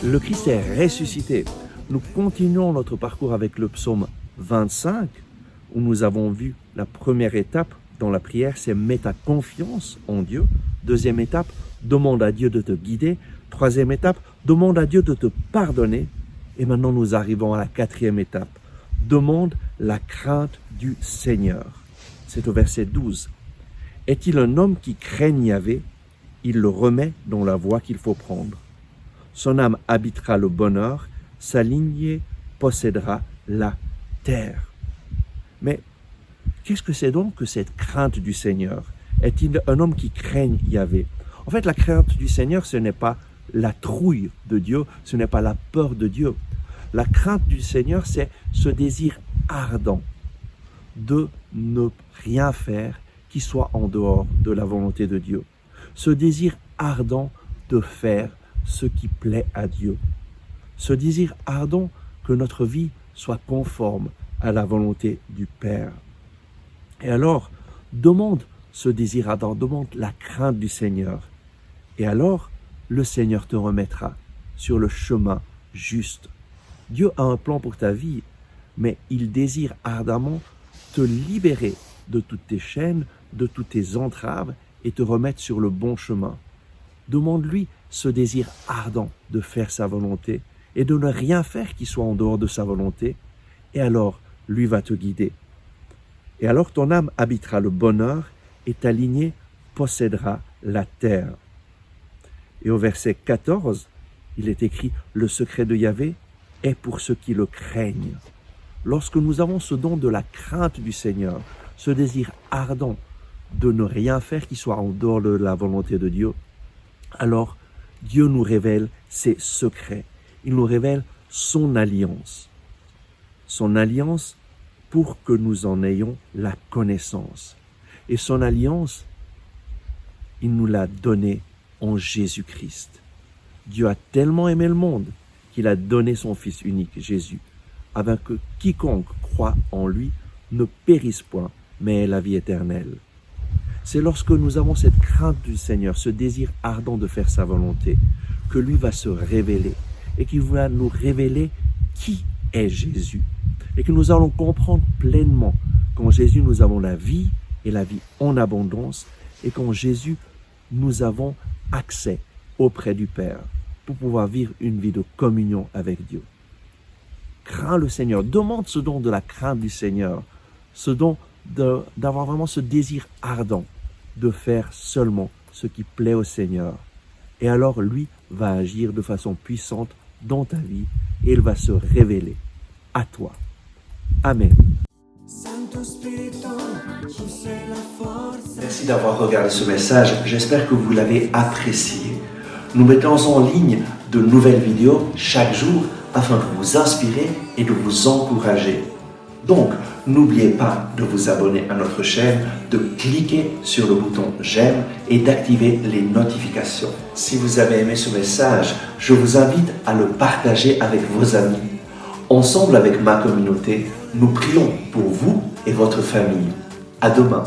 Le Christ est ressuscité. Nous continuons notre parcours avec le psaume 25, où nous avons vu la première étape dans la prière, c'est mets ta confiance en Dieu. Deuxième étape, demande à Dieu de te guider. Troisième étape, demande à Dieu de te pardonner. Et maintenant, nous arrivons à la quatrième étape. Demande la crainte du Seigneur. C'est au verset 12. Est-il un homme qui craigne Yahvé? Il le remet dans la voie qu'il faut prendre. Son âme habitera le bonheur, sa lignée possédera la terre. Mais qu'est-ce que c'est donc que cette crainte du Seigneur? Est-il un homme qui craigne Yahvé? En fait, la crainte du Seigneur, ce n'est pas la trouille de Dieu, ce n'est pas la peur de Dieu. La crainte du Seigneur, c'est ce désir ardent de ne rien faire qui soit en dehors de la volonté de Dieu. Ce désir ardent de faire ce qui plaît à Dieu. Ce désir ardent que notre vie soit conforme à la volonté du Père. Et alors, demande ce désir ardent, demande la crainte du Seigneur. Et alors, le Seigneur te remettra sur le chemin juste. Dieu a un plan pour ta vie, mais il désire ardemment te libérer de toutes tes chaînes, de toutes tes entraves et te remettre sur le bon chemin. Demande-lui ce désir ardent de faire sa volonté et de ne rien faire qui soit en dehors de sa volonté, et alors lui va te guider. Et alors ton âme habitera le bonheur et ta lignée possédera la terre. Et au verset 14, il est écrit « Le secret de Yahvé est pour ceux qui le craignent ». Lorsque nous avons ce don de la crainte du Seigneur, ce désir ardent de ne rien faire qui soit en dehors de la volonté de Dieu, alors Dieu nous révèle ses secrets. Il nous révèle son alliance. Son alliance pour que nous en ayons la connaissance. Et son alliance, il nous l'a donnée en Jésus-Christ. Dieu a tellement aimé le monde qu'il a donné son Fils unique, Jésus, afin que quiconque croit en lui ne périsse point, mais ait la vie éternelle. C'est lorsque nous avons cette crainte du Seigneur, ce désir ardent de faire sa volonté, que lui va se révéler et qu'il va nous révéler qui est Jésus. Et que nous allons comprendre pleinement qu'en Jésus nous avons la vie et la vie en abondance et qu'en Jésus nous avons accès auprès du Père pour pouvoir vivre une vie de communion avec Dieu. Crains le Seigneur, demande ce don de la crainte du Seigneur, ce don d'avoir vraiment ce désir ardent de faire seulement ce qui plaît au Seigneur. Et alors lui va agir de façon puissante dans ta vie et il va se révéler à toi. Amen. Merci d'avoir regardé ce message. J'espère que vous l'avez apprécié. Nous mettons en ligne de nouvelles vidéos chaque jour afin de vous inspirer et de vous encourager. Donc, n'oubliez pas de vous abonner à notre chaîne, de cliquer sur le bouton j'aime et d'activer les notifications. Si vous avez aimé ce message, je vous invite à le partager avec vos amis. Ensemble avec ma communauté, nous prions pour vous et votre famille. À demain.